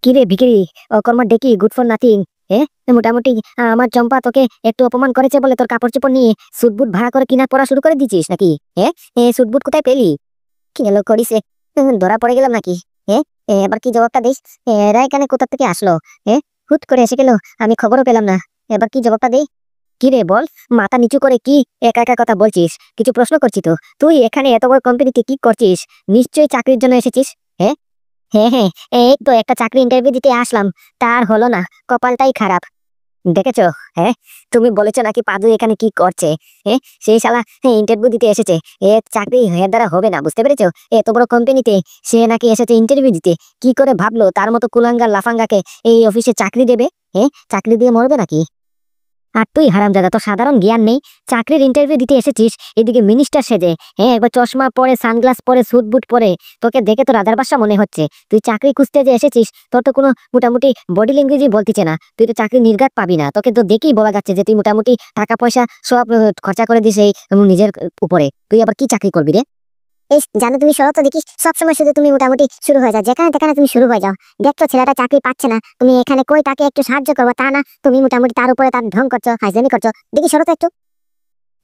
কি রে ভিকিরি, অকর্মা ডেকি good for nothing. এ মোটামুটি আমার চম্পা তোকে একটু অপমান করেছে বলে তোর কাপড় চোপড় নিয়ে সুটবুট ভাড়া করে কিনা পড়া শুরু করে দিছিস নাকি? হ্যাঁ, সুটবুট কোথায় পেলি? কি হলো করিস? ধরা পড়ে গেলাম নাকি? হ্যাঁ, এবার কি জবাবটা দিস? এরা এখানে কোথা থেকে আসলো? হ্যাঁ, হুট করে এসে গেল, আমি খবরও পেলাম না। এবার কি জবাবটা দেই? কি রে বল, মাথা নিচু করে কি একা একা কথা বলছিস? কিছু প্রশ্ন করছি তো। তুই এখানে এত বড় কোম্পানিতে কি করছিস? নিশ্চয়ই চাকরির জন্য এসেছিস। হ্যাঁ, হ্যাঁ, হ্যাঁ, এই তো একটা চাকরি ইন্টারভিউ দিতে আসলাম, তার হলো না, কপালটাই খারাপ। দেখেছো? হ্যাঁ, তুমি বলেছো নাকি পাদু এখানে কি করছে? হ্যাঁ, সেই শালা ইন্টারভিউ দিতে এসেছে। এ চাকরি এর দ্বারা হবে না, বুঝতে পেরেছো? এত বড় কোম্পানিতে সে নাকি এসেছে ইন্টারভিউ দিতে। কি করে ভাবলো তার মতো কুলাঙ্গার লাফাঙ্গাকে এই অফিসে চাকরি দেবে? হ্যাঁ, চাকরি দিয়ে মরবে নাকি? আর তুই হারামজাদা, তো সাধারণ জ্ঞান নেই? চাকরির ইন্টারভিউ দিতে এসেছিস এদিকে মিনিস্টার সেজে। হ্যাঁ, একবার চশমা পরে, সানগ্লাস পরে, স্যুট বুট পরে। তোকে দেখে তো রাজার বাদশা মনে হচ্ছে। তুই চাকরি খুঁজতে যে এসেছিস, তোর তো কোনো মোটামুটি বডি ল্যাঙ্গুয়েজই বলতিছে না। তুই তো চাকরি নির্ঘাত পাবি না। তোকে তো দেখেই বলা যাচ্ছে যে তুই মোটামুটি টাকা পয়সা সব খরচা করে দিস এই নিজের উপরে। তুই আবার কি চাকরি করবি রে? এই জানো, তুমি সরো তো দেখি, সবসময় শুধু তুমি মোটামুটি শুরু হয়ে যাও, যেখানে যেখানে তুমি শুরু হয়ে যাও। দেখছো ছেলেটা চাকরি পাচ্ছে না, তুমি এখানে কই তাকে একটু সাহায্য করবো তা না, তুমি মোটামুটি তার উপরে তার ঢং করছো, হাইজানি করছো। দেখি সরো তো একটু।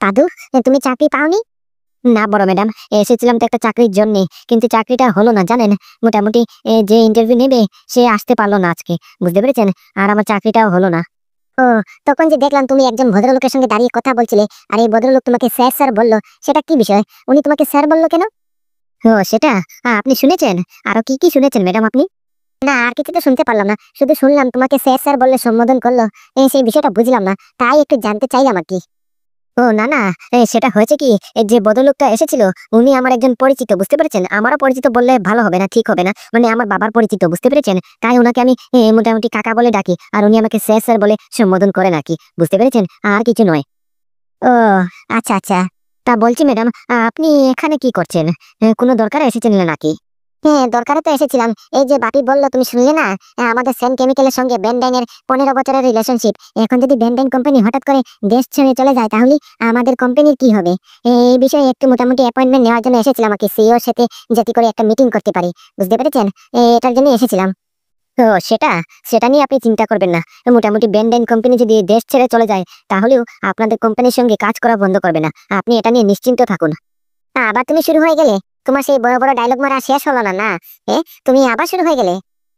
দাদু, তুমি চাকরি পাওনি? না বড় ম্যাডাম, এসেছিলাম তো একটা চাকরির জন্য, কিন্তু চাকরিটা হলো না জানেন। মোটামুটি যে ইন্টারভিউ নেবে সে আসতে পারলো না আজকে, বুঝতে পেরেছেন? আর আমার চাকরিটাও হলো না। ও, তখন যে দেখলাম তুমি একজন ভদ্রলোকের সঙ্গে দাঁড়িয়ে কথা বলছিলে, আর এই ভদ্রলোক তোমাকে স্যার স্যার বললো, সেটা কি বিষয়? উনি তোমাকে স্যার বললো কেন? ও সেটা, আপনি শুনেছেন? আরো কি কি শুনেছেন ম্যাডাম আপনি? না, আর কিছু তো শুনতে পারলাম না, শুধু শুনলাম তোমাকে স্যার স্যার বললে সম্বোধন করলো। সেই বিষয়টা বুঝলাম না, তাই একটু জানতে চাইলাম আর কি। ও না না, সেটা হয়েছে কি, এই যে ভদ্রলোকটা এসেছিল উনি আমার একজন পরিচিত, বুঝতে পেরেছেন? আমারও পরিচিত বললে ভালো হবে না, ঠিক হবে না, মানে আমার বাবার পরিচিত, বুঝতে পেরেছেন? তাই ওনাকে আমি মোটামুটি কাকা বলে ডাকি, আর উনি আমাকে স্যার স্যার বলে সম্বোধন করে নাকি, বুঝতে পেরেছেন? আর কিছু নয়। ও আচ্ছা আচ্ছা। তা বলছি ম্যাডাম, আপনি এখানে কি করছেন? কোনো দরকারে এসেছিলেন নাকি? হ্যাঁ, দরকারে তো এসেছিলাম। এই যে বাপি বললো, তুমি শুনলে না? আমাদের সেন কেমিক্যালের সঙ্গে বেনডাইনের 15 বছরের রিলেশনশিপ। এখন যদি বেনডাইন কোম্পানি হঠাৎ করে দেশ ছেড়ে চলে যায়, তাহলে আমাদের কোম্পানির কি হবে? এই বিষয়ে একটু মোটামুটি অ্যাপয়েন্টমেন্ট নেওয়ার জন্য এসেছিলাম আর কি, সিইওর সাথে যাতে করে একটা মিটিং করতে পারি, বুঝতে পেরেছেন? এটার জন্য এসেছিলাম। ও সেটা, সেটা নিয়ে আপনি চিন্তা করবেন না। মোটামুটি বেনডাইন কোম্পানি যদি দেশ ছেড়ে চলে যায়, তাহলেও আপনাদের কোম্পানির সঙ্গে কাজ করা বন্ধ করবে না। আপনি এটা নিয়ে নিশ্চিন্ত থাকুন। আবার তুমি শুরু হয়ে গেলে? তোমার সেই বড় বড় ডায়লগ মারা শেষ হলো না না? তুমি আবার শুরু হয়ে গেলে?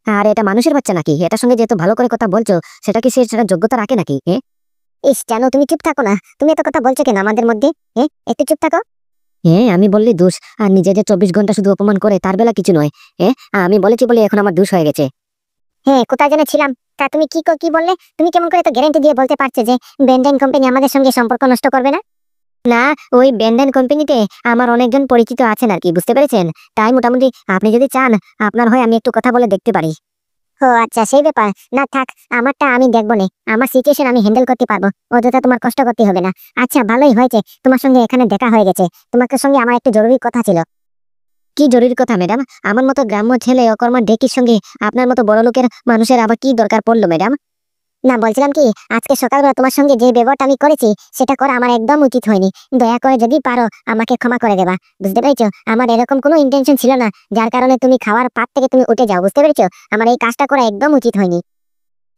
আর এটা মানুষের বাচ্চা নাকি? এটার সঙ্গে যেহেতু ভালো করে কথা বলছো, সেটা কি সে সেটা যোগ্যতা রাখে নাকি? ইস জানো, তুমি চুপ থাকো না। তুমি এত কথা বলছো কেন আমাদের মধ্যে? একটু চুপ থাকো। আমি বললে দোষ, আর নিজে যে 24 ঘন্টা শুধু অপমান করে তার বেলা কিছু নয়। আমি বলেছি বলে এখন আমার দোষ হয়ে গেছে। হ্যাঁ, কোথায় যেন ছিলাম। তা তুমি কি কি বললে? তুমি কেমন করে এত গ্যারান্টি দিয়ে বলতে পারছো যে বেনডাইন কোম্পানি আমাদের সঙ্গে সম্পর্ক নষ্ট করবে না? না, ওই বেনডাইন কোম্পানিতে আমার অনেকজন পরিচিত আছেন আর কি, বুঝতে পেরেছেন? তাই মোটামুটি আপনি যদি চান, আপনার হয় আমি একটু কথা বলে দেখতে পারি। ও আচ্ছা, সেই ব্যাপার। না থাক, আমারটা আমি দেখবো নে, আমার সিচুয়েশন আমি হ্যান্ডেল করতে পারবো, অযথা তোমার কষ্ট করতে হবে না। আচ্ছা, ভালোই হয়েছে তোমার সঙ্গে এখানে দেখা হয়ে গেছে। তোমার সঙ্গে আমার একটু জরুরি কথা ছিল। কি জরুরি কথা ম্যাডাম? আমার মতো গ্রাম্য ছেলে অকর্মা ডেকির সঙ্গে আপনার মতো বড় লোকের মানুষের আবার কি দরকার পড়লো ম্যাডাম? না, বলছিলাম কি, আজকে সকালবেলা তোমার সঙ্গে যে ব্যবহারটা আমি করেছি, সেটা করা আমার একদম উচিত হয়নি। দয়া করে যদি পারো আমাকে ক্ষমা করে দেবা, বুঝতে পেরেছো? আমার এরকম কোনো ইন্টেনশন ছিল না, যার কারণে তুমি খাওয়ার পাত থেকে তুমি উঠে যাও, বুঝতে পেরেছো? আমার এই কাজটা করা একদম উচিত হয়নি।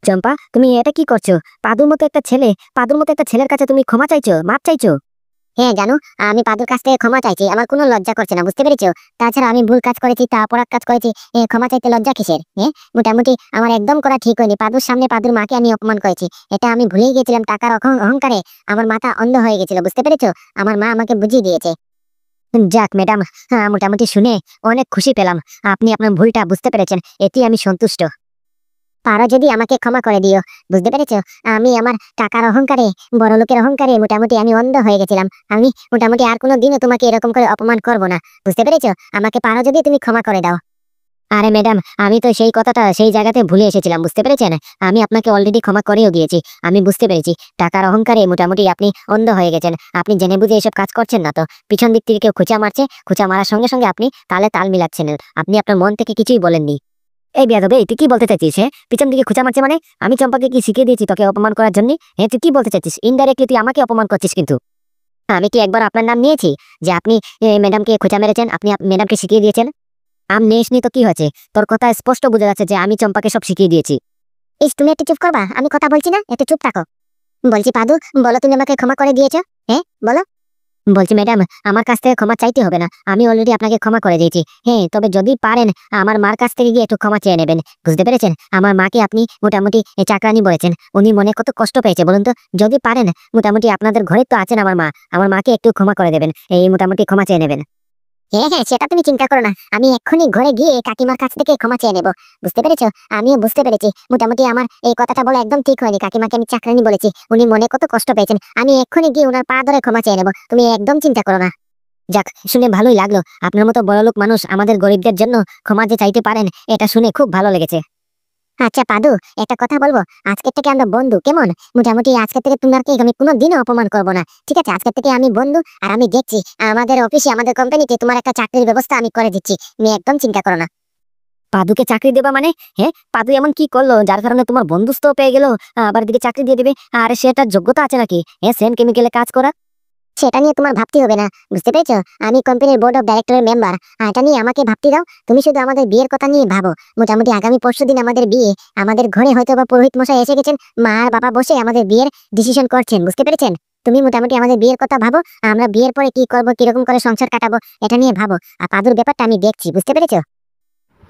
চম্পা, তুমি এটা কি করছো? পাদুর মতো একটা ছেলের কাছে তুমি ক্ষমা চাইছো, মাপ চাইছো? হ্যাঁ জানো, আমি পাদুর কাছ থেকে ক্ষমা চাইছি, আমার কোনো লজ্জা করছে না, বুঝতে পেরেছো? তাছাড়া আমি ভুল কাজ করেছি, তা অপরাধ কাজ করেছি, ক্ষমা চাইতে লজ্জা কিসের? মোটামুটি আমার একদম করা ঠিক হয়নি। পাদুর সামনে পাদুর মাকে আমি অপমান করেছি, এটা আমি ভুলেই গেছিলাম। টাকার অহংকারে আমার মাথা অন্ধ হয়ে গেছিল, বুঝতে পেরেছো? আমার মা আমাকে বুঝিয়ে দিয়েছে। যাক ম্যাডাম, মোটামুটি শুনে অনেক খুশি পেলাম। আপনি আপনার ভুলটা বুঝতে পেরেছেন, এতেই আমি সন্তুষ্ট। পারো যদি আমাকে ক্ষমা করে দিও, বুঝতে পেরেছো? আমি আমার টাকার অহংকারে, বড় লোকের অহংকারে মোটামুটি আমি অন্ধ হয়ে গেছিলাম। আমি মোটামুটি আর কোনো দিনও তোমাকে এরকম করে অপমান করব না, বুঝতে পেরেছো? আমাকে পারো যদি তুমি ক্ষমা করে দাও। আরে ম্যাডাম, আমি তো সেই কথাটা সেই জায়গাতে ভুলে এসেছিলাম, বুঝতে পেরেছেন? আমি আপনাকে অলরেডি ক্ষমা করেও দিয়েছি। আমি বুঝতে পেরেছি টাকার অহংকারে মোটামুটি আপনি অন্ধ হয়ে গেছেন। আপনি জেনে বুঝে এসব কাজ করছেন না তো। পিছন দিক থেকে কেউ খোঁচা মারছে, খোঁচা মারার সঙ্গে সঙ্গে আপনি তালে তাল মিলাচ্ছেন। আপনি আপনার মন থেকে কিছুই বলেননি। এই বেয়াদব, তুই কি বলতে চাইছিস? পিছন দিকে খোঁচা মারছে মানে? আমি চম্পাকে কি শিখিয়ে দিয়েছি তোকে অপমান করার জন্য? তুই কি বলতে চাইছিস? ইনডাইরেক্টলি তুই আমাকে অপমান করছিস কিন্তু। আমি কি একবার আপনার নাম নিয়েছি যে আপনি ম্যাডামকে খোঁচা মেরেছেন, আপনি ম্যাডামকে শিখিয়ে দিয়েছেন? আম নেসনি তো কি হয়েছে? তোর কথা স্পষ্ট বোঝা যাচ্ছে যে আমি চম্পাকে সব শিখিয়ে দিয়েছি। তুমি একটু চুপ করবা? আমি কথা বলছি না, একটু চুপ থাকো। বলছি পাদু, বলো তুমি আমাকে ক্ষমা করে দিয়েছো? হ্যাঁ বলো। বলছি ম্যাডাম, আমার কাছ থেকে ক্ষমা চাইতে হবে না, আমি অলরেডি আপনাকে ক্ষমা করে দিয়েছি। হ্যাঁ, তবে যদি পারেন আমার মার কাছ থেকে গিয়ে একটু ক্ষমা চেয়ে নেবেন, বুঝতে পেরেছেন? আমার মাকে আপনি মোটামুটি চাকরানি বলেছেন, উনি মনে কত কষ্ট পেয়েছে বলুন তো। যদি পারেন মোটামুটি আপনাদের ঘরে তো আছেন আমার মা, আমার মাকে একটু ক্ষমা করে দেবেন, এই মোটামুটি ক্ষমা চেয়ে নেবেন। হ্যাঁ হ্যাঁ, সেটা তুমি চিন্তা করো না, আমি এক্ষুনি ঘরে গিয়ে কাকিমার কাছ থেকে ক্ষমা চেয়ে নেবো। বুঝতে পেরেছো? আমিও বুঝতে পেরেছি মোটামুটি আমার এই কথাটা বলা একদম ঠিক হয়নি, কাকিমাকে আমি চাকরানি বলেছি, উনি মনে কত কষ্ট পেয়েছেন। আমি এক্ষুনি গিয়ে ওনার পা ধরে ক্ষমা চেয়ে নেবো, তুমি একদম চিন্তা করো না। যাক, শুনে ভালোই লাগলো, আপনার মতো বড়লোক মানুষ আমাদের গরিবদের জন্য ক্ষমা যে চাইতে পারেন, এটা শুনে খুব ভালো লেগেছে। আচ্ছা পাদু, একটা কথা বলবো, আজকের থেকে আমরা বন্ধু, কেমন? মোটামুটি আজকের থেকে তোমাকে আমি কোনোদিনও অপমান করবো না, ঠিক আছে? আজকের থেকে আমি বন্ধু, আর আমি দেখছি আমাদের অফিসে আমাদের কোম্পানিতে তোমার একটা চাকরির ব্যবস্থা আমি করে দিচ্ছি, তুমি একদম চিন্তা করো না। পাদুকে চাকরি দেবা মানে? হ্যাঁ, পাদু এমন কি করলো যার কারণে তোমার বন্ধুত্ব পেয়ে গেল, আবার দিকে চাকরি দিয়ে দেবে? আর সেটার যোগ্যতা আছে নাকি হ্যাঁ সেন কেমিক্যালে কাজ করা? সেটা নিয়ে তোমার ভাবতে হবে না, বুঝতে পেরেছো? আমি কোম্পানির বোর্ড অফ ডাইরেক্টরের মেম্বার, আর এটা নিয়ে আমাকে ভাবতে দাও। তুমি শুধু আমাদের বিয়ের কথা নিয়ে ভাবো। মোটামুটি আগামী পরশুদিন আমাদের বিয়ে, আমাদের ঘরে হয়তো বা পুরোহিত মশাই এসে গেছেন, মা আর বাবা বসে আমাদের বিয়ের ডিসিশন করছেন, বুঝতে পেরেছেন? তুমি মোটামুটি আমাদের বিয়ের কথা ভাবো, আমরা বিয়ের পরে কি করবো, কিরকম করে সংসার কাটাবো, এটা নিয়ে ভাবো। আর পাদুর ব্যাপারটা আমি দেখছি, বুঝতে পেরেছো?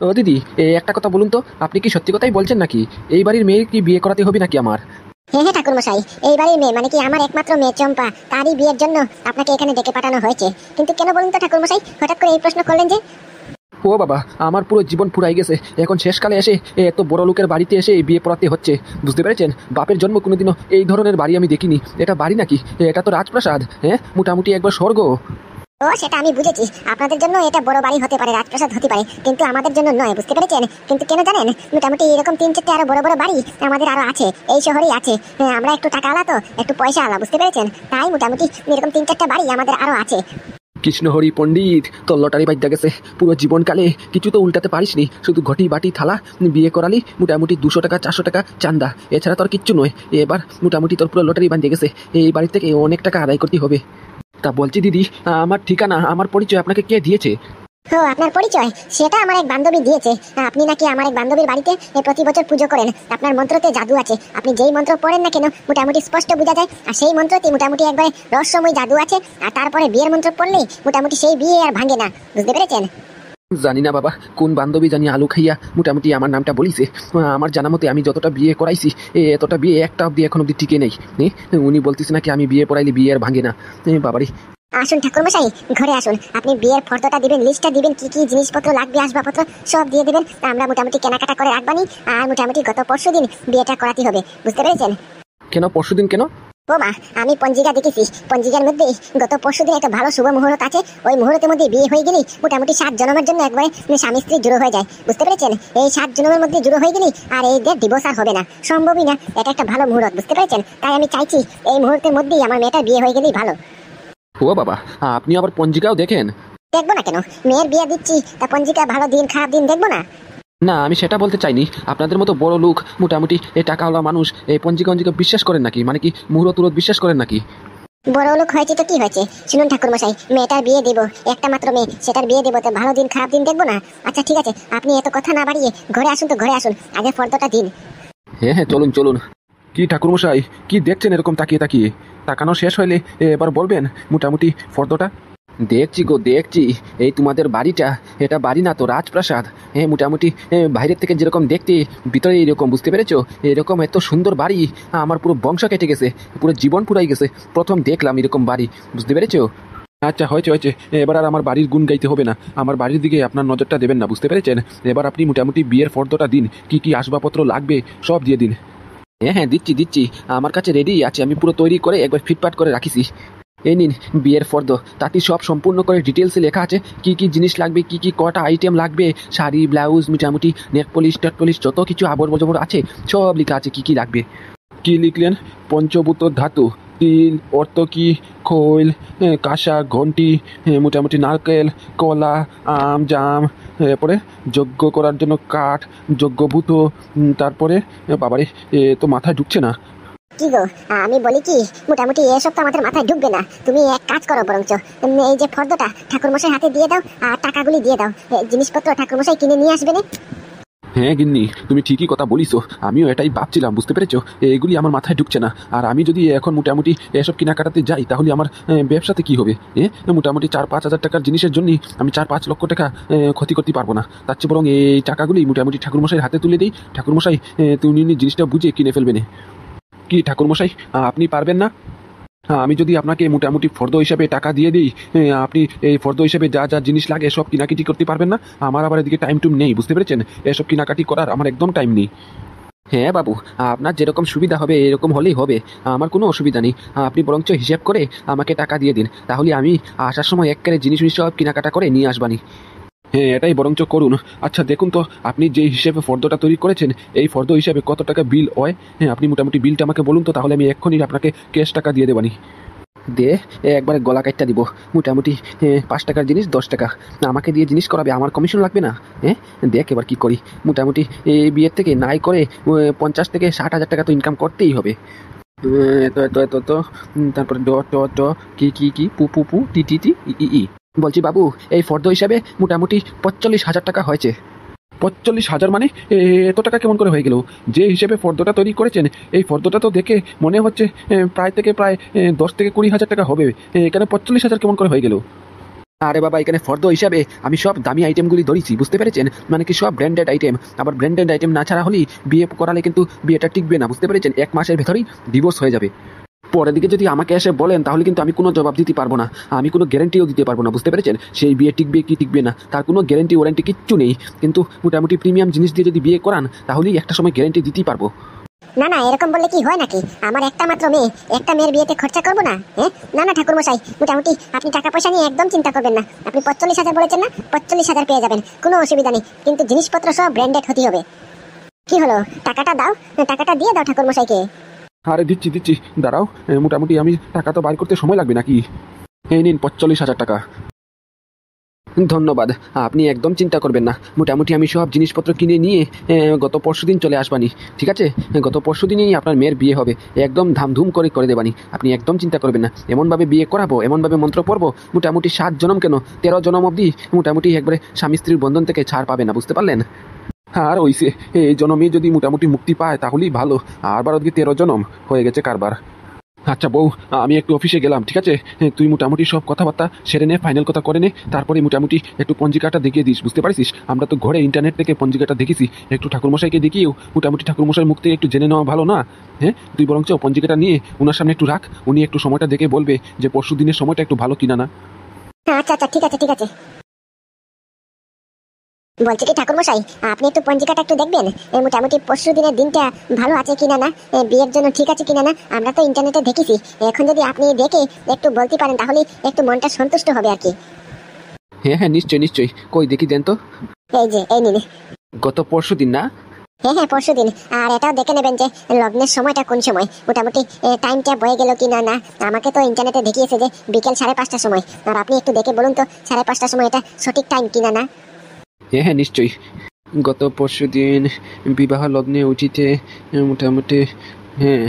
ও দিদি, একটা কথা বলুন তো, আপনি কি সত্যি কথাই বলছেন নাকি? এই বাড়ির মেয়ে কি বিয়ে করাতে হবে নাকি আমার? হ্যাঁ হ্যাঁ ঠাকুর মশাই, এই বাড়ির মেয়ে মানে কি আমার একমাত্র মেয়ে চম্পা, তারই বিয়ের জন্য আপনাকে এখানে ডেকে পাঠানো হয়েছে। কিন্তু কেন বলুন তো ঠাকুর মশাই, হঠাৎ করে এই প্রশ্ন করলেন যে? ও বাবা, আমার পুরো জীবন ফুরাই গেছে, এখন শেষকালে এসে এত বড় লোকের বাড়িতে এসে বিয়ে পড়াতে হচ্ছে, বুঝতে পেরেছেন? বাপের জন্ম কোনোদিনও এই ধরনের বাড়ি আমি দেখিনি। এটা বাড়ি নাকি? এটা তো রাজপ্রাসাদ, হ্যাঁ, মোটামুটি একবার স্বর্গ। ও সেটা আমি বুঝেছি, আপনাদের জন্য এটা বড় বাড়ি হতে পারে, রাজপ্রাসাদ হতে পারে, কিন্তু আমাদের জন্য নয়, বুঝতে পেরেছেন? কিন্তু কেন জানেন? মোটামুটি এরকম 3-4টে আরো বড় বড় বাড়ি আমাদের আরো আছে, এই শহরেই আছে। হ্যাঁ, আমরা একটু টাকা আলা তো, একটু পয়সা আলা, বুঝতে পেরেছেন? তাই মোটামুটি এরকম 3-4টা বাড়ি আমাদের আরো আছে। কৃষ্ণহরি পণ্ডিত, তোর লটারি বাইদ্যা গেছে। পুরো জীবনকালে কিছু তো উল্টাতে পারিসনি, শুধু ঘটি বাটি থালা বিয়ে করালি, মোটামুটি 200 টাকা 400 টাকা চান্দা, এছাড়া তোর কিচ্ছু নয়। এবার মোটামুটি তোর পুরো লটারি বাঁধিয়ে গেছে, এই বাড়ি থেকে অনেক টাকা আদায় করতে হবে। তা বলছি দিদি, আমার ঠিকানা, আমার পরিচয় আপনাকে কে দিয়েছে? ও আপনার পরিচয়? সেটা আমার এক বান্ধবী দিয়েছে। আপনি নাকি আমার এক বান্ধবীর বাড়িতে প্রতি বছর পুজো করেন, আপনার মন্ত্রতে জাদু আছে, আপনি যেই মন্ত্র পড়েন না কেন মোটামুটি স্পষ্ট বোঝা যায়, আর সেই মন্ত্রতে মোটামুটি একবারে রহস্যময় জাদু আছে। আর তারপরে বিয়ের মন্ত্র পড়লেই মোটামুটি সেই বিয়ে আর ভাঙে না, বুঝতে পেরেছেন? জানি না বাবা, কোন বান্ধবী জানি আলু খাইয়া মোটামুটি আমার নামটা বলিছে। আমার জানা মতে আমি যতটা বিয়ে করাইছি, এতটা বিয়ে একটা অব্দি এখন অব্দি টিকে নেই। উনি বলতেছে নাকি আমি বিয়ে পড়াইলে বিয়ে আর ভাঙে না। বাবারি, আসুন ঠাকুরমশাই, ঘরে আসুন, আপনি বিয়ের ফর্দটা দিবেন, লিস্টটা দিবেন, কি কি জিনিসপত্র লাগবে, আসবাবপত্র সব দিয়ে দিবেন, আমরা মোটামুটি কেনাকাটা করে রাখবানি। আর মোটামুটি গত পরশুদিন বিয়েটা করাতে হবে, বুঝতে পেরেছেন? কেন পরশুদিন কেন? ও মা, আমি পঞ্জিকা দেখেছি, পঞ্জিকার মধ্যে গত পরশুদিন একটা ভালো শুভ মুহূর্ত আছে, ওই মুহূর্তের মধ্যে বিয়ে হয়ে গেলি মোটামুটি 7 জন্মের জন্য একবারে স্বামী স্ত্রী জুড়ো হয়ে যায়, বুঝতে পেরেছেন? এই 7 জন্মের মধ্যে জুড়ো হয়ে গেলি আর এদের ডিভোর্স আর হবে না, সম্ভবই না। এটা একটা ভালো মুহূর্ত, বুঝতে পেরেছেন? তাই আমি চাইছি এই মুহূর্তের মধ্যেই আমার মেয়েটা বিয়ে হয়ে গেলেই ভালো। ও বাবা, আপনি আবার পঞ্জিকাও দেখেন? দেখবো না কেন, মেয়ের বিয়ে দিচ্ছি, তা পঞ্জিকা ভালো দিন খারাপ দিন দেখবো না? না, আমি সেটা বলতে চাইনি। আপনাদের মতো বড় লোক মোটামুটি এই টাকাওয়ালা মানুষ এই পঞ্জিকা বিশ্বাস করেন নাকি? মানে কি মুহূর্ত বিশ্বাস করেন নাকি? বড় লোক হয়েছে তো কি হয়েছে, শুনুন ঠাকুরমশাই, মেয়েটার বিয়ে দেবো, একটা মাত্র মেয়ে, সেটার বিয়ে দেবো, তো ভালো দিন খারাপ দিন দেখবো না? আচ্ছা ঠিক আছে, আপনি এত কথা না বাড়িয়ে ঘরে আসুন, তো ঘরে আসুন, আগে ফর্দটা দিন। হ্যাঁ হ্যাঁ, চলুন চলুন। কি ঠাকুরমশাই, কি দেখছেন এরকম তাকিয়ে তাকিয়ে? তাকানো শেষ হইলে এবার বলবেন মোটামুটি ফর্দটা। দেখছি গো দেখছি, এই তোমাদের বাড়িটা, এটা বাড়ি না তো রাজপ্রাসাদ। হ্যাঁ, মোটামুটি বাইরের থেকে যেরকম দেখতে, ভিতরে এইরকম, বুঝতে পেরেছো? এরকম এত সুন্দর বাড়ি আমার পুরো বংশ কেটে গেছে, পুরো জীবন পুরাই গেছে, প্রথম দেখলাম এরকম বাড়ি, বুঝতে পেরেছো? আচ্ছা হয়েছে হয়েছে, এবার আর আমার বাড়ির গুণ গাইতে হবে না, আমার বাড়ির দিকে আপনার নজরটা দেবেন না, বুঝতে পেরেছেন? এবার আপনি মোটামুটি বিয়ের ফর্দটা দিন, কি কি আসবাবপত্র লাগবে সব দিয়ে দিন। হ্যাঁ হ্যাঁ, দিচ্ছি দিচ্ছি, আমার কাছে রেডি আছে, আমি পুরো তৈরি করে একবার ফিটফাট করে রাখিছি। এই নিন বিয়ের ফর্দ, তাতে সব সম্পূর্ণ করে ডিটেলসে লেখা আছে কি কি জিনিস লাগবে, কি কি কটা আইটেম লাগবে, শাড়ি ব্লাউজ মোটামুটি নেক পলিশ টেক পলিশ যত কিছু আবর বজবর আছে সব লেখা আছে কি কি লাগবে। কি লিখলেন? পঞ্চভূত ধাতু, তিল, অর্তকি, খৈল, কাঁসা, ঘন্টি, মোটামুটি নারকেল, কলা, আম, জাম, এরপরে যজ্ঞ করার জন্য কাঠ, যজ্ঞভূত, তারপরে বাবারে তো মাথায় ঢুকছে না। কি গো, আমি বলি কি, মোটামুটি এসব তো আমাদের মাথায় ঢুকবে না। তুমি এক কাজ করো বরঞ্চ, এই যে ফর্দটা ঠাকুরমশাই হাতে দিয়ে দাও আর টাকাগুলি দিয়ে দাও, জিনিসপত্র ঠাকুরমশাই কিনে নিয়ে আসবে না। হ্যাঁ গিন্নি, তুমি ঠিকই কথা বলিছো, আমিও এটাই ভাবছিলাম, বুঝতে পেরেছো? এগুলি আমার মাথায় ঢুকছে না। আর আমি যদি এখন মোটামুটি এসব কেনাকাটাতে যাই তাহলে আমার ব্যবসাতে কি হবে? মোটামুটি 4-5 হাজার টাকার জিনিসের জন্য আমি 4-5 লক্ষ টাকা ক্ষতি করতে পারবো না। তার চেয়ে বরং এই টাকাগুলি মোটামুটি ঠাকুরমশাইয়ের হাতে তুলে দিই, ঠাকুরমশাই তুমি জিনিসটা বুঝে কিনে ফেলবে না। কি ঠাকুরমশাই, আপনি পারবেন না? আমি যদি আপনাকে মোটামুটি ফর্দ হিসাবে টাকা দিয়ে দিই, আপনি এই ফর্দ হিসাবে যা যা জিনিস লাগে সব কেনাকাটি করতে পারবেন না? আমার আবার এদিকে টাইম টুম নেই, বুঝতে পেরেছেন? এসব কেনাকাটি করার আমার একদম টাইম নেই। হ্যাঁ বাবু, আপনার যেরকম সুবিধা হবে এরকম হলেই হবে, আমার কোনো অসুবিধা নেই। আপনি বরঞ্চ হিসেব করে আমাকে টাকা দিয়ে দিন, তাহলে আমি আসার সময় একবারে জিনিস সব কেনাকাটা করে নিয়ে আসবানি। হ্যাঁ, এটাই বরঞ্চ করুন। আচ্ছা দেখুন তো, আপনি যে হিসেবে ফর্দটা তৈরি করেছেন এই ফর্দ হিসেবে কত টাকা বিল হয়? হ্যাঁ, আপনি মোটামুটি বিলটা আমাকে বলুন তো, তাহলে আমি এক্ষুনি আপনাকে ক্যাশ টাকা দিয়ে দেবানি। দে, একবারে গলা কাটটা দিব। মোটামুটি 5 টাকার জিনিস 10 টাকা আমাকে দিয়ে জিনিস করাবে, আমার কমিশন লাগবে না? হ্যাঁ, দেখ এবার কি করি। মোটামুটি এই বিয়ের থেকে নাই করে 50 থেকে 60 হাজার টাকা তো ইনকাম করতেই হবে। এত এত এত তো তারপরে ড ট ট কি কি কি পু পু পু টি টি টি ই ই ই। বলছি বাবু, এই ফর্দ হিসাবে মোটামুটি 45 হাজার টাকা হয়েছে। 45 হাজার মানে এত টাকা কেমন করে হয়ে গেল? যে হিসেবে ফর্দটা তৈরি করেছেন এই ফর্দটা তো দেখে মনে হচ্ছে প্রায় 10 থেকে 20 হাজার টাকা হবে। এখানে 45 হাজার কেমন করে হয়ে গেল? আরে বাবা, এখানে ফর্দ হিসাবে আমি সব দামি আইটেমগুলি ধরেছি, বুঝতে পেরেছেন? মানে কি সব ব্র্যান্ডেড আইটেম। আবার ব্র্যান্ডেড আইটেম না ছাড়া হলেই বিয়ে করালে কিন্তু বিয়েটা টিকবে না, বুঝতে পেরেছেন? 1 মাসের ভেতরেই ডিভোর্স হয়ে যাবে। পরের দিকে যদি আমাকে এসে বলেন তাহলে কিন্তু আমি কোনো জবাব দিতে পারবো না, আমি কোনো গ্যারেন্টিও দিতে পারবো না, বুঝতে পেরেছেন? সেই বিয়ে টিকবে কি টিকবে না তার কোনো গ্যারেন্টি ওয়ারেন্টি কিচ্ছু নেই। কিন্তু মোটামুটি প্রিমিয়াম জিনিস দিয়ে যদি বিয়ে করান তাহলেই একটা সময় গ্যারেন্টি দিতেই পারবো। না না, এরকম বললে কি হয় নাকি? আমার একটা মাত্র মেয়ে, একটা মেয়ের বিয়েতে খরচা করবো না? হ্যাঁ, না না ঠাকুরমশাই, মোটামুটি আপনি টাকা পয়সা নিয়ে একদম চিন্তা করবেন না। আপনি 45 হাজার বলেছেন না, 45 হাজার পেয়ে যাবেন, কোনো অসুবিধা নেই। কিন্তু জিনিসপত্র সব ব্র্যান্ডেড হতে হবে। কি হলো, টাকাটা দাও, টাকাটা দিয়ে দাও ঠাকুরমশাইকে। আরে দিচ্ছি দিচ্ছি, দাঁড়াও। মোটামুটি আমি টাকা তো বার করতে সময় লাগবে নাকি? এই নিন 45 হাজার টাকা। ধন্যবাদ, আপনি একদম চিন্তা করবেন না। মোটামুটি আমি সব জিনিসপত্র কিনে নিয়ে গত পরশুদিন চলে আসবানি, ঠিক আছে? গত পরশুদিনই আপনার মেয়ের বিয়ে হবে, একদম ধামধুম করে করে দেবানি। আপনি একদম চিন্তা করবেন না, এমনভাবে বিয়ে করাবো, এমনভাবে মন্ত্র পড়বো, মোটামুটি 7 জনম কেন 13 জনম অবধি মোটামুটি একবারে স্বামী স্ত্রীর বন্ধন থেকে ছাড় পাবে না, বুঝতে পারলেন? আর ওইসে এই জনমে যদি মোটামুটি মুক্তি পায় তাহলেই ভালো, আর বার ওদিকে 13 জনম হয়ে গেছে কারবার। আচ্ছা বউ, আমি একটু অফিসে গেলাম, ঠিক আছে? তুই মোটামুটি সব কথাবার্তা সেরে নে, ফাইনাল কথা করে নে, তারপরে মোটামুটি একটু পঞ্জিকাটা দেখিয়ে দিস, বুঝতে পারিস? আমরা তো ঘরে ইন্টারনেট থেকে পঞ্জিকাটা দেখেছি, একটু ঠাকুরমশাইকে দেখিয়েও মোটামুটি ঠাকুরমশাইয়ের মুখ থেকে একটু জেনে নেওয়া ভালো না? হ্যাঁ, তুই বরঞ্চ পঞ্জিকাটা নিয়ে ওনার সামনে একটু রাখ, উনি একটু সময়টা দেখে বলবে যে পরশু দিনের সময়টা একটু ভালো কিনা না। আচ্ছা আচ্ছা, ঠিক আছে ঠিক আছে। বলছি কি ঠাকুরমশাই, আপনি একটু পঞ্জিকাটা একটু দেখবেন, মোটামুটি পরশু দিনের দিনটা ভালো আছে কিনা না, বিয়ের জন্য ঠিক আছে কিনা না। আমরা তো ইন্টারনেটে দেখেছি, এখন যদি আপনি দেখে একটু বলতে পারেন তাহলে একটু মনটা সন্তুষ্ট হবে আর কি। হ্যাঁ হ্যাঁ, নিশ্চয়ই নিশ্চয়ই, কই দেখি দেন তো। এই যে এই নিন। গত পরশু দিন না? হ্যাঁ হ্যাঁ, পরশু দিন। আর এটাও দেখে নেবেন যে লগ্নের সময়টা কোন সময়, মোটামুটি টাইমটা বয়ে গেল কিনা না। আমাকে তো ইন্টারনেটে দেখিয়েছে যে বিকেল 5:30টার সময়, আর আপনি একটু দেখে বলুন তো 5:30টার সময় এটা সঠিক টাইম কিনা না। হ্যাঁ হ্যাঁ, নিশ্চয়ই। গত পরশু দিন বিবাহ লগ্নে উঠিতে মোটামুটি, হ্যাঁ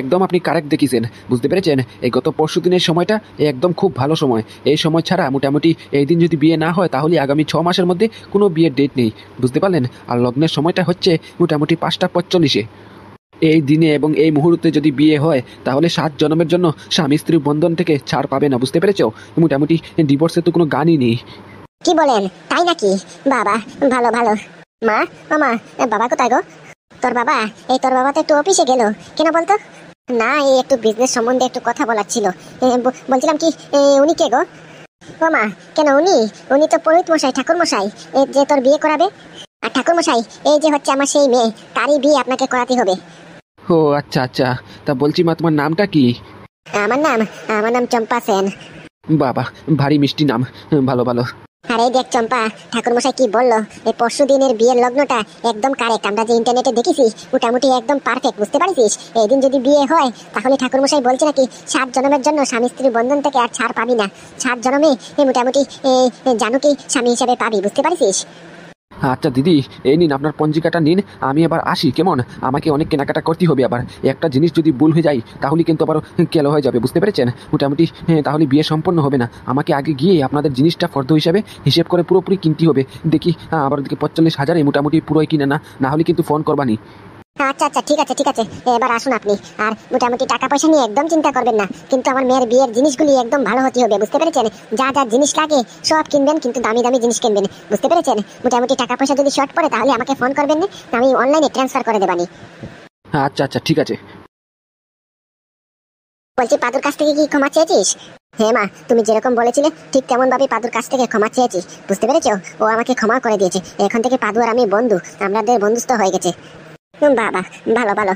একদম আপনি কারেক্ট দেখিয়েছেন, বুঝতে পেরেছেন? এই গত পরশু দিনের সময়টা একদম খুব ভালো সময়। এই সময় ছাড়া মোটামুটি এই দিন যদি বিয়ে না হয় তাহলে আগামী 6 মাসের মধ্যে কোনো বিয়ের ডেট নেই, বুঝতে পারলেন? আর লগ্নের সময়টা হচ্ছে মোটামুটি 5:45-এ। এই দিনে এবং এই মুহূর্তে যদি বিয়ে হয় তাহলে 7 জন্মের জন্য স্বামী স্ত্রীর বন্ধন থেকে ছাড় পাবে না, বুঝতে পেরেছ? মোটামুটি ডিভোর্সের তো কোনো গানই নেই। কি বলেন, তাই নাকি? বাবা, ভালো ভালো। মা, ও মা, বাবা কোথায় গো? তোর বাবা, এই তোর বাবা তো একটু অফিসে গেল, কেন বলতো? না, এই একটু বিজনেস সম্বন্ধে একটু কথা বলার ছিল। বলছিলাম কি, উনি কে গো? ও মা, কেন উনি? উনি তো পুরোহিত মশাই, ঠাকুর মশাই, যে তোর বিয়ে করাবে। আর ঠাকুর মশাই, এই যে হচ্ছে আমার সেই মেয়ে, তারই বিয়ে আপনাকে করাতে হবে। ও আচ্ছা আচ্ছা, তা বলছি মা, তোমার নামটা কি? আমার নাম চম্পা সেন। বাবা, ভারী মিষ্টি নাম, ভালো ভালো। আরে দেখ চম্পা, ঠাকুরমশাই কি বললো, এই পরশু দিনের বিয়ের লগ্নটা একদম কারেক্ট। আমরা যে ইন্টারনেটে দেখেছি মোটামুটি একদম পারফেক্ট, বুঝতে পারিস? এই দিন যদি বিয়ে হয় তাহলে ঠাকুরমশাই বলছে নাকি 7 জন্মের জন্য স্বামী স্ত্রীর বন্ধন থেকে আর ছাড় পাবি না। 7 জন্মে মোটামুটি জানুকে স্বামী হিসাবে পাবি, বুঝতে পারিস? আচ্ছা দিদি, এই নিন আপনার পঞ্জিকাটা নিন, আমি এবার আসি কেমন? আমাকে অনেক কেনাকাটা করতে হবে আবার। একটা জিনিস যদি ভুল হয়ে যায় তাহলে কিন্তু আবার কেলো হয়ে যাবে, বুঝতে পেরেছেন? মোটামুটি তাহলে বিয়ে সম্পন্ন হবে না। আমাকে আগে গিয়ে আপনাদের জিনিসটা ফর্দ হিসাবে হিসেব করে পুরোপুরি কিনতে হবে। দেখি আবার দিকে 45,000 মোটামুটি পুরোই কিনে না, না হলে কিন্তু ফোন করবানি। আচ্ছা আচ্ছা, ঠিক আছে ঠিক আছে, এবার আসুন আপনি। আর মোটামুটি টাকা পয়সা নিয়ে একদম চিন্তা করবেন না, কিন্তু আমার মেয়ের বিয়ের জিনিসগুলি একদম ভালো হতে হবে, বুঝতে পেরেছেন? যা যা জিনিস লাগে সব কিনবেন, কিন্তু দামি দামি জিনিস কিনবেন, বুঝতে পেরেছেন? মোটামুটি টাকা পয়সা যদি শর্ট পড়ে তাহলে আমাকে ফোন করবেন না, আমি অনলাইনে ট্রান্সফার করে দেবানি। আচ্ছা আচ্ছা ঠিক আছে। বলছি, পাদুর কাছ থেকে কি ক্ষমা চেয়েছিস? হ্যাঁ মা, তুমি যেরকম বলেছিলে ঠিক তেমন ভাবে পাদুর কাছ থেকে ক্ষমা চেয়েছি, বুঝতে পেরেছো? ও আমাকে ক্ষমা করে দিয়েছে। এখন থেকে পাদু আর আমি বন্ধু, আমাদের বন্ধুত্ব হয়ে গেছে। বাবা, ভালো ভালো।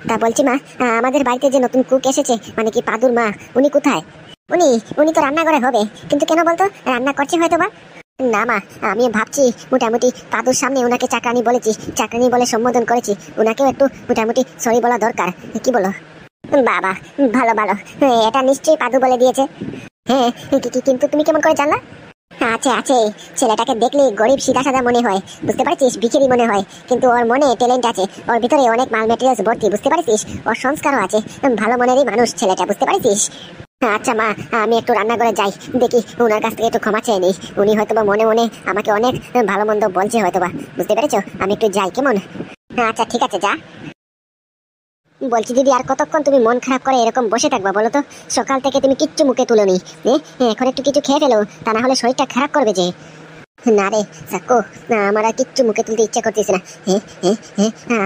তা বলছি মা, আমাদের বাড়িতে যে নতুন কুক এসেছে, মানে কি পাদুর মা, উনি কোথায়? উনি উনি তো রান্নাঘরে হবে, কিন্তু কেন বলতো? রান্না করছে হয়তো বা। না মা, আমি ভাবছি মোটামুটি পাদুর সামনে ওনাকে চাকরানি বলেছি, চাকরানি বলে সম্বোধন করেছি, ওনাকেও একটু মোটামুটি সরি বলা দরকার, কি বলো? বাবা, ভালো ভালো, এটা নিশ্চয়ই পাদু বলে দিয়েছে। হ্যাঁ, কিন্তু তুমি কেমন করে জানলা? আছে আছে, ছেলেটাকে দেখলে গরিব সিধা সাদা মনে হয়, বুঝতে পারছিস? ভিখারি মনে হয়, কিন্তু ওর মনে ট্যালেন্ট আছে, ওর ভিতরে অনেক মাল ম্যাটেরিয়ালস ভর্তি, বুঝতে পারছিস? ওর সংস্কারও আছে, ভালো মনেরই মানুষ ছেলেটা, বুঝতে পারছিস? আচ্ছা মা, আমি একটু রান্নাঘরে যাই, দেখি ওনার কাছ থেকে একটু ক্ষমা চেয়ে নিই। উনি হয়তোবা মনে মনে আমাকে অনেক ভালো মন্দ বলছে হয়তোবা, বুঝতে পেরেছো? আমি একটু যাই কেমন? আচ্ছা ঠিক আছে, যা। বলছি দিদি, আর কতক্ষণ তুমি মন খারাপ করে এরকম বসে থাকবা বলো তো? সকাল থেকে তুমি কিচ্ছু মুখে তুলোনি, এখন একটু কিছু খেয়ে ফেলো, তা না হলে শরীরটা খারাপ করবে যে। না রে সাক্কো, না, আমার আর কিচ্ছু মুখে তুলতে ইচ্ছা করতেছে না।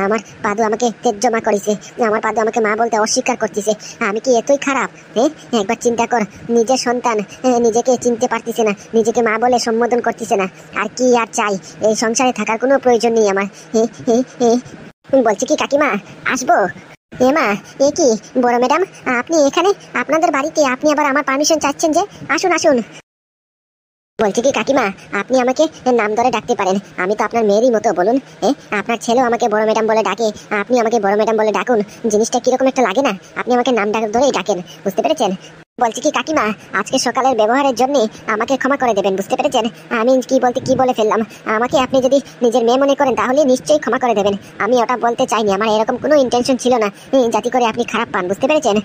আমার পাদু আমাকে তেজ জমা করেছে, আমার পাদু আমাকে মা বলতে অস্বীকার করতেছে। আমি কি এতই খারাপ? একবার চিন্তা কর, নিজের সন্তান নিজেকে চিনতে পারতেছে না, নিজেকে মা বলে সম্বোধন করতেছে না। আর কি আর চাই? এই সংসারে থাকার কোনো প্রয়োজন নেই আমার। বলছি কি কাকিমা, আসবো? মা, এ কি বড় ম্যাডাম, আপনি এখানে? আপনাদের বাড়িতে আপনি আবার আমার পারমিশন চাচ্ছেন যে? আসুন আসুন। বলছি কি কাকিমা, আপনি আমাকে নাম ধরে ডাকতে পারেন, আমি তো আপনার মেয়েরই মতো, বলুন। আপনার ছেলেও আমাকে বড় ম্যাডাম বলে ডাকে, আপনি আমাকে বড় ম্যাডাম বলে ডাকুন। জিনিসটা কিরকম একটা লাগে না? আপনি আমাকে নাম ধরেই ডাকেন, বুঝতে পেরেছেন? বলছি কি কাকিমা, আজকে সকালের ব্যবহারের জন্য আমাকে ক্ষমা করে দেবেন, বুঝতে পেরেছেন? আমি কি বলে ফেললাম, আমাকে আপনি যদি নিজের মেয়ে মনে করেন তাহলে নিশ্চয়ই ক্ষমা করে দেবেন। আমি ওটা বলতে চাইনি, আমার এরকম কোনো ইন্টেনশন ছিল না যাতে করে আপনি খারাপ পান, বুঝতে পেরেছেন?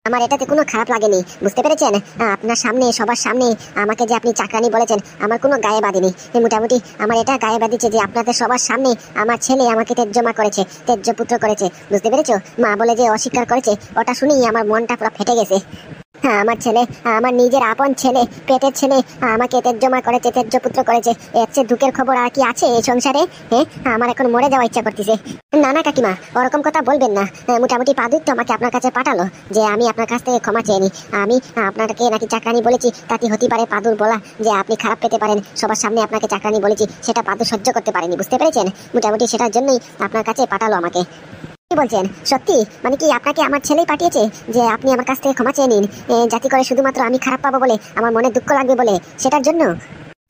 আমার এটাতে কোনো খারাপ লাগেনি, বুঝতে পেরেছেন? আপনার সামনে, সবার সামনে আমাকে যে আপনি চাকরানি বলেছেন, আমার কোনো গায়ে বাঁধেনি। মোটামুটি আমার এটা গায়ে বাঁধিছে যে আপনাদের সবার সামনে আমার ছেলে আমাকে তেজ্যমা করেছে, তেজ্য পুত্র করেছে, বুঝতে পেরেছো? মা বলে যে অস্বীকার করেছে, ওটা শুনেই আমার মনটা পুরো ফেটে গেছে। আমার ছেলে, আমার নিজের আপন ছেলে, পেটের ছেলে আমাকে তেজ্যমা করেছে, তেজ্য পুত্র করেছে। এর চেয়ে দুঃখের খবর আর কি আছে এই সংসারে? আমার এখন মরে যাওয়া ইচ্ছা করতেছে। না না কাকিমা, ওরকম কথা বলবেন না। মোটামুটি পাদুক তো আমাকে আপনার কাছে পাঠালো যে আমি আপনার কাছ থেকে ক্ষমা চেয়ে নিই। আমি আপনাকে নাকি চাকরানি বলেছি, তাতে হতে পারে পাদুর বলা যে আপনি খারাপ পেতে পারেন, সবার সামনে আপনাকে চাকরানি বলেছি, সেটা পাদু সহ্য করতে পারেনি, বুঝতে পেরেছেন? মোটামুটি সেটার জন্যই আপনার কাছে পাঠালো আমাকে। কি বলছেন সত্যি? মানে কি আপনাকে আমার ছেলেই পাঠিয়েছে যে আপনি আমার কাছ থেকে ক্ষমা চেয়ে নিন, যাতে করে শুধুমাত্র আমি খারাপ পাবো বলে, আমার মনে দুঃখ লাগবে বলে, সেটার জন্য?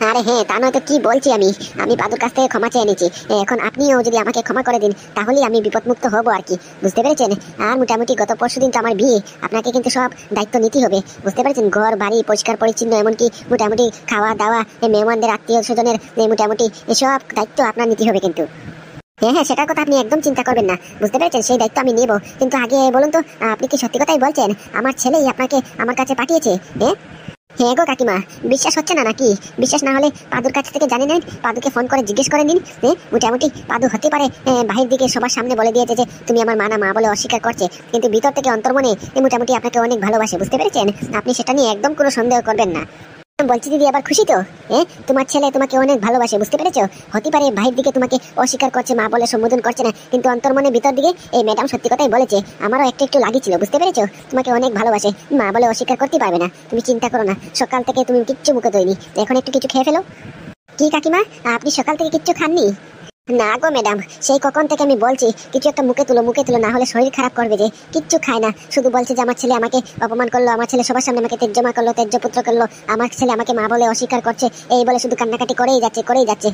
আরে হ্যাঁ, তা নয়তো কি বলছি আমি পাদুর কাছ থেকে ক্ষমা চেয়ে নিচ্ছি। এখন আপনিও যদি আমাকে ক্ষমা করে দিন তাহলেই আমি বিপদমুক্ত হবো আর কি, বুঝতে পেরেছেন? আর মোটামুটি গত পরশুদিন তো আমার বিয়ে, আপনাকে কিন্তু সব দায়িত্ব নিতে হবে, বুঝতে পেরেছেন? ঘর বাড়ি পরিষ্কার পরিচ্ছন্ন, এমনকি মোটামুটি খাওয়া দাওয়া, মেহমানদের আত্মীয় স্বজনের মোটামুটি এসব দায়িত্ব আপনার নিতে হবে কিন্তু। হ্যাঁ, সেটার কথা আপনি একদম চিন্তা করবেন না, বুঝতে পেরেছেন? সেই দায়িত্ব আমি নেব, কিন্তু আগে বলুন তো, আপনি কি সত্যি কথাই বলছেন আমার ছেলেই আপনাকে আমার কাছে পাঠিয়েছে? হ্যাঁ গো কাকিমা, বিশ্বাস হচ্ছে না নাকি? বিশ্বাস না হলে পাদুর কাছ থেকে জানে নেন, পাদুকে ফোন করে জিজ্ঞেস করে নিন। মোটামুটি পাদু হতে পারে বাহির দিকে সবার সামনে বলে দিয়েছে যে তুমি আমার মা না, মা বলে অস্বীকার করছে, কিন্তু ভিতর থেকে অন্তর্মনে মোটামুটি আপনাকে অনেক ভালোবাসে, বুঝতে পেরেছেন? আপনি সেটা নিয়ে একদম কোনো সন্দেহ করবেন না। বলছি দিদি, আবার খুশি তো? তোমার ছেলে তোমাকে অনেক ভালোবাসে, বুঝতে পেরেছো? হতে পারে বাহির দিকে তোমাকে অস্বীকার করছে, মা বলে সম্বোধন করছে না, কিন্তু অন্তর্মনে ভিতর দিকে এই ম্যাডাম সত্যি কথাই বলেছে, আমারও একটু লাগিয়েছিল, বুঝতে পেরেছো? তোমাকে অনেক ভালোবাসে, মা বলে অস্বীকার করতে পারবে না। তুমি চিন্তা করো না, সকাল থেকে তুমি কিচ্ছু মুখে তৈরি, এখন একটু কিছু খেয়ে ফেলো। কি কাকিমা, আপনি সকাল থেকে কিচ্ছু খাননি? না গো ম্যাডাম, সেই কখন থেকে আমি বলছি কিছু একটা মুখে তুলো, না হলে শরীর খারাপ করবে যে। কিচ্ছু খায় না, শুধু বলছে যে আমার ছেলে আমাকে অপমান করলো, আমার ছেলে সবার সামনে আমাকে তেজ্যমা করলো, তেজ্য পুত্র করলো, আমার ছেলে আমাকে মা বলে অস্বীকার করছে, এই বলে শুধু কান্নাকাটি করেই যাচ্ছে।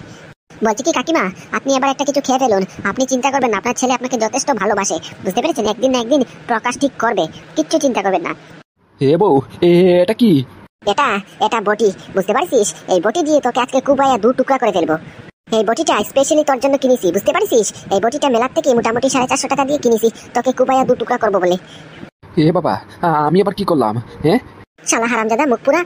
বলছি কি কাকিমা, আপনি আবার একটা কিছু খেয়ে ফেলুন, আপনি চিন্তা করবেন না, আপনার ছেলে আপনাকে যথেষ্ট ভালোবাসে, বুঝতে পেরেছেন? একদিন না একদিন প্রকাশ ঠিক করবে, কিচ্ছু চিন্তা করবেন না। বউ, এটা কি? এটা বটি, বুঝতে পারছিস? এই বটি দিয়ে তোকে আজকে কুবাইয়া দু টুকরা করে ফেলবো। এই বটিটা স্পেশালি তোর জন্য কিনেছি, বুঝতে পারিস? এই বটিটা মেলার থেকে মোটামুটি 450 টাকা দিয়ে কিনেছি, তোকে কুপাইয়া 2 টুকরা করবো বলে। এ বাবা, আমি আবার কি করলাম? হ্যাঁ, শালা হারামজাদা মুখপুরা,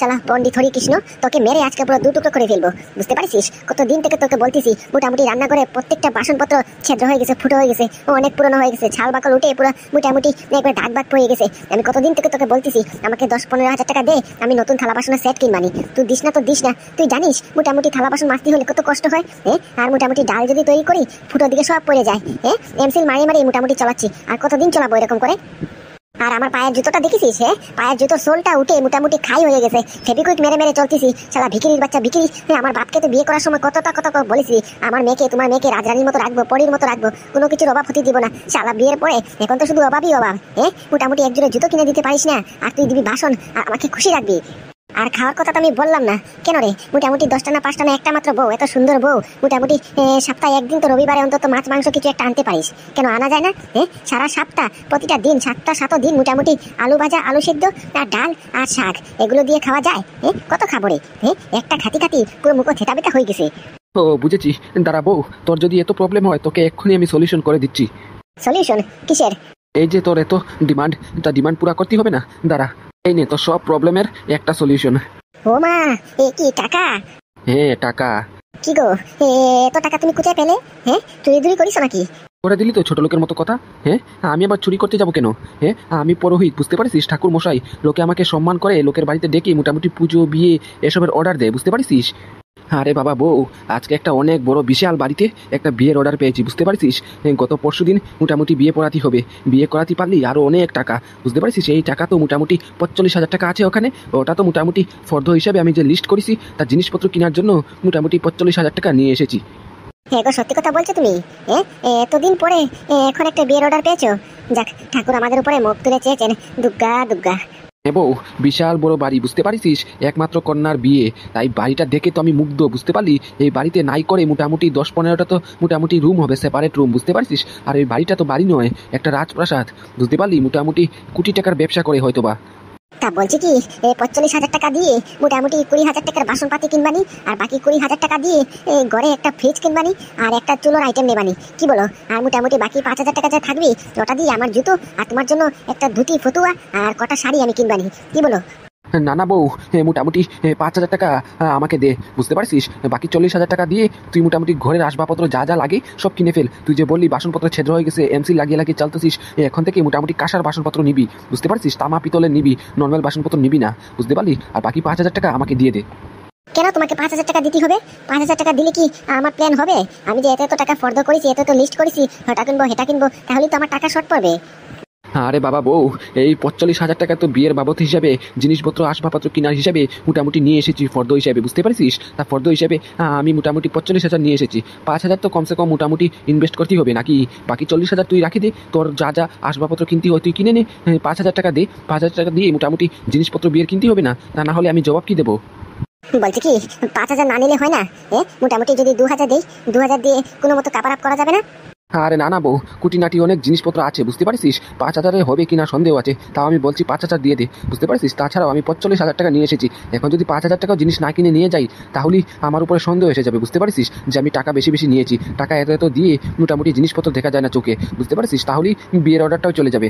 শালা পণ্ডিত হরি কৃষ্ণ, তোকে মেরে আজকে পুরো 2 টুকরো করে ফেলবো, বুঝতে পারিস? কতদিন থেকে তোকে বলতেছি মোটামুটি রান্না করে প্রত্যেকটা বাসনপত্র ছেদ্র হয়ে গেছে, ফুটো হয়ে গেছে, অনেক পুরনো হয়ে গেছে, ছাল বাকল উঠে পুরো মোটামুটি একবার দাগ বাগ পড়ে গেছে। আমি কতদিন থেকে তোকে বলতেছি আমাকে 10-15 হাজার টাকা দে, আমি নতুন থালা বাসনের সেট কিনবানি। তুই দিস না তো দিস না। তুই জানিস মোটামুটি থালা বাসন মাজতে হলে কত কষ্ট হয়? আর মোটামুটি ডাল যদি তৈরি করি ফুটো দিকে সব পড়ে যায়। এমসিল মারিয়ে মারিয়ে মোটামুটি চালাচ্ছি, আর কতদিন চালাবো এরকম করে? আর আমার পায়ের জুতোটা দেখেছিস? পায়ের জুতোর সোলটা উঠে মোটামুটি খাই হয়ে গেছে, ফেবিকুইক মেরে মেরে চলতেছি। শালা ভিখিরির বাচ্চা ভিখিরি। আমার বাপকে তো বিয়ে করার সময় কত বলেছি আমার মেয়েকে, তোমার মেয়েকে রাজরানীর মতো রাখবো, পরীর মতো রাখবো, কোনো কিছুর অভাব হতে দিব না। শালা বিয়ের পরে এখন তো শুধু অভাবই অভাব। মোটামুটি এক জোড়া জুতো কিনে দিতে পারিস না, আর তুই দিবি বাসন, আর আমাকে খুশি রাখবি। আর খাওয়ার কথা তো আমি বললাম না, কেন রে? মোটামুটি 10টা না 5টা না একটা মাত্র বউ, এত সুন্দর বউ, মোটামুটি সপ্তাহে একদিন তো রবিবারে অন্তত মাছ মাংস কিছু একটা আনতে পারিস, কেন আনা যায় না? সারা সপ্তাহ প্রতিটা দিন 7টা দিন মোটামুটি আলু ভাজা, আলু সিদ্ধ আর ডাল আর শাক এগুলো দিয়ে খাওয়া যায়? কত খাবো রে? একটা খাতি খাতি পুরো মুখো থেতা বেতা হয়ে গেছে। ও বুঝেছি। দাঁড়া বউ, তোর যদি এত প্রবলেম হয় তোকে এক্ষুনি আমি সলিউশন করে দিচ্ছি। সলিউশন কিসের? এই যে তোর এত ডিমান্ড, তা ডিমান্ড পুরা করতে হবে না। দাঁড়া, এই নে তোর সব প্রবলেমের একটা সলিউশন। ও মা, কি টাকা? হ্যাঁ টাকা। কি গো, এত টাকা তুমি কোথায় পেলে? চুরি দুরি করিস নাকি? করে দিলি তো ছোট লোকের মতো কথা। আমি আবার চুরি করতে যাবো কেন? আমি পুরোহিত, বুঝতে পারিস? ঠাকুর মশাই, লোকে আমাকে সম্মান করে, লোকের বাড়িতে ডেকে মোটামুটি পুজো বিয়ে এসবের অর্ডার দেয়, বুঝতে পারিস? আরে বাবা বউ, আজকে একটা অনেক বড় বিশাল বাড়িতে একটা বিয়ের অর্ডার পেয়েছি, বুঝতে পারছিস? গত পরশুদিন মোটামুটি বিয়ে পড়াতে হবে, বিয়ে করাতে পারলি আরো অনেক টাকা, বুঝতে পারছিস? এই টাকা তো মোটামুটি 45,000 টাকা আছে ওখানে। ওটা তো মোটামুটি ফর্দ হিসাবে আমি যে লিস্ট করেছি তার জিনিসপত্র কেনার জন্য মোটামুটি 45,000 টাকা নিয়ে এসেছি। হ্যাঁ গো, সত্যি কথা বলছো তুমি? এতদিন পরে এখন একটা বিয়ের অর্ডার পেয়েছো? যাক, ঠাকুর আমাদের উপরে মুখ তুলে চেয়েছেন, দুগ্গা দুগ্গা। বউ, বিশাল বড় বাড়ি, বুঝতে পারিস? একমাত্র কন্যার বিয়ে, তাই বাড়িটা দেখে তো আমি মুগ্ধ, বুঝতে পারলি? এই বাড়িতে নাই করে মোটামুটি 10-15টা তো মোটামুটি রুম হবে, সেপারেট রুম, বুঝতে পারছিস? আর এই বাড়িটা তো বাড়ি নয়, একটা রাজপ্রাসাদ, বুঝতে পারলি? মোটামুটি কোটি টাকার ব্যবসা করে হয়তোবা। তা বলছি কি, 45,000 টাকা দিয়ে মোটামুটি 20,000 টাকার বাসনপাতি কিনবানি, আর বাকি 20,000 টাকা দিয়ে ঘরে একটা ফ্রিজ কিনবানি আর একটা চুলোর আইটেম নেবানি, কি বলো? আর মোটামুটি বাকি 5,000 টাকা যা থাকবে ওটা দিয়ে আমার জুতো আর তোমার জন্য একটা ধুতি, ফতুয়া আর কটা শাড়ি আমি কিনবানি, কি বলো? না না বউ, মোটামুটি 5,000 টাকা আমাকে দে, বুঝতে পারছিস? বাকি 40,000 টাকা দিয়ে তুই মোটামুটি ঘরের আসবাবপত্র যা যা লাগে সব কিনে ফেল। তুই যে বললি বাসনপত্র ছেদ্র হয়ে গেছে, এমসি লাগিয়ে লাগিয়ে চালতেছিস, এখন থেকে মোটামুটি কাঁসার বাসনপত্র নিবি, বুঝতে পারছিস? তামা পিতলের নিবি, নর্মাল বাসনপত্র নিবি না, বুঝতে পারলি? আর বাকি 5,000 টাকা আমাকে দিয়ে দে। কেন তোমাকে 5,000 টাকা দিতে হবে? 5,000 টাকা দিলে কি আমার প্ল্যান হবে? আমি যে এত টাকা ফর্দ করেছি, এত লিস্ট করেছি, হটা কিনবো হেটা কিনবো, তাহলে তো আমার টাকা শর্ট পড়বে। আরে বাবা বউ, এই 45,000 টাকা তো বিয়ের বাবদ হিসাবে জিনিসপত্র আসবাবপত্র কেনার হিসাবে মোটামুটি নিয়ে এসেছি ফর্দ হিসাবে, বুঝতে পারছিস? তা ফর্দ হিসাবে আমি মোটামুটি 45,000 নিয়ে এসেছি। 5,000 তো কমসে কম মোটামুটি ইনভেস্ট করতে হবে নাকি? বাকি 40,000 তুই রাখি দে, তোর যা যা আসবাবপত্র কিনতে হয় তুই কিনে নে। 5,000 টাকা দে, 5,000 টাকা দিয়ে মোটামুটি জিনিসপত্র বিয়ের কিনতে হবে না? তা না হলে আমি জবাব কি দেবো? বলছি কি, 5,000 না নিলে হয় না? মোটামুটি যদি 2,000 দেই, 2,000 দিয়ে কোনো মতো কাভার আপ করা যাবে না? আরে না না বউ, কুটিনাটি অনেক জিনিসপত্র আছে, বুঝতে পারছিস? 5,000 হবে কিনা সন্দেহ আছে, তাও আমি বলছি 5,000 দিয়ে দে, বুঝতে পারছিস? তাছাড়াও আমি 45,000 টাকা নিয়ে এসেছি, এখন যদি 5,000 টাকাও জিনিস না কিনে নিয়ে যাই তাহলেই আমার উপরে সন্দেহ এসে যাবে, বুঝতে পারছিস? যে আমি টাকা বেশি বেশি নিয়েছি, টাকা এত এত দিয়ে মোটামুটি জিনিসপত্র দেখা যায় না চোখে, বুঝতে পারছিস? তাহলেই বিয়ের অর্ডারটাও চলে যাবে।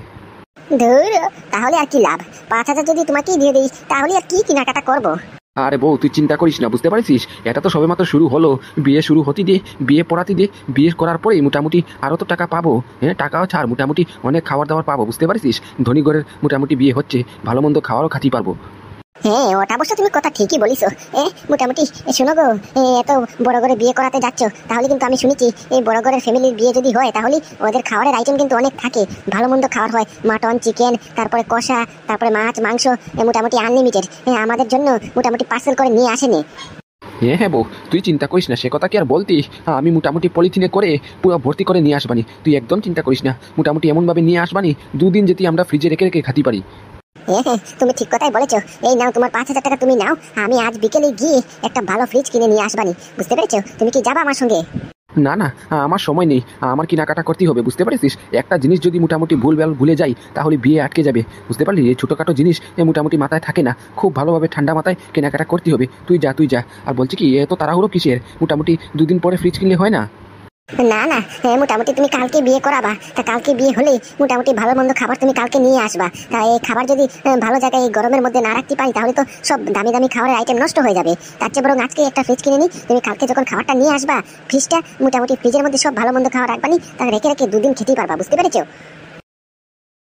ধুর, তাহলে আর কি লাভ? 5,000 যদি তোমাকেই দিয়ে দিই তাহলে আর কি কেনাকাটা করবো? আরে বউ, তুই চিন্তা করিস না, বুঝতে পারছিস? এটা তো সবেমাত্র শুরু হলো, বিয়ে শুরু হতে দে, বিয়ে পড়াতে দে, বিয়ে করার পরেই মোটামুটি আরও তো টাকা পাবো। টাকাও ছাড়, মোটামুটি অনেক খাবার দাবার পাবো, বুঝতে পারছিস? ধনী ঘরের মোটামুটি বিয়ে হচ্ছে, ভালো মন্দ খাওয়ারও খাতি পারবো। হ্যাঁ, ওটা অবশ্য তুমি কথা ঠিকই বলিস। মোটামুটি শোনো গো, এত বড় করে বিয়ে করাতে যাচ্ছ, তাহলে কিন্তু আমি শুনেছি এই বড় ঘরের ফ্যামিলির বিয়ে যদি হয় তাহলে ওদের খাবারের আইটেম কিন্তু অনেক থাকে, ভালো মন্দ খাবার হয়, মাটন, চিকেন, তারপরে কষা, তারপরে মাছ, মাংস, মোটামুটি আনলিমিটেড। আমাদের জন্য মোটামুটি পার্সেল করে নিয়ে আসেনি। হ্যাঁ বউ, তুই চিন্তা করিস না, সে কথা কি আর বলতি? আমি মোটামুটি পলিথিনে করে পুরো ভর্তি করে নিয়ে আসবানি, তুই একদম চিন্তা করিস না। মোটামুটি এমনভাবে নিয়ে আসবানি 2 দিন যেতে আমরা ফ্রিজে রেখে রেখে খাতি পারি। হ্যাঁ, তুমি ঠিক কথাই বলেছো। এই নাও তোমার 5,000 টাকা, তুমি নাও, আমি আজ বিকেলে গিয়ে একটা ভালো ফ্রিজ কিনে নিয়ে আসবানি, বুঝতে পেরেছো? তুমি কি যাবা আমার সঙ্গে? না না, আমার সময় নেই, আমার কেনাকাটা করতেই হবে, বুঝতে পারছিস? একটা জিনিস যদি মোটামুটি ভুলভাল ভুলে যাই তাহলে বিয়ে আটকে যাবে, বুঝতে পারলি? এই ছোটোখাটো জিনিস মোটামুটি মাথায় থাকে না, খুব ভালোভাবে ঠান্ডা মাথায় কেনাকাটা করতে হবে। তুই যা। আর বলছি কি, এত তাড়াহুড়ো কিসের? মোটামুটি 2 দিন পরে ফ্রিজ কিনলে হয় না? না না, মোটামুটি তুমি কালকে বিয়ে করাবা, তা কালকে বিয়ে হলে মোটামুটি ভালো মন্দ খাবার তুমি কালকে নিয়ে আসবা। তা এই খাবার যদি ভালো জায়গায় এই গরমের মধ্যে না রাখতে পারি তাহলে তো সব দামি দামি খাবারের আইটেম নষ্ট হয়ে যাবে। তার চেয়ে বরং আজকে একটা ফ্রিজ কিনে নিই, তুমি কালকে যখন খাবারটা নিয়ে আসবা ফ্রিজটা মোটামুটি ফ্রিজের মধ্যে সব ভালো মন্দ খাবার রাখবানি, তা রেখে রেখে 2 দিন খেতেই পারবা, বুঝতে পেরেছো?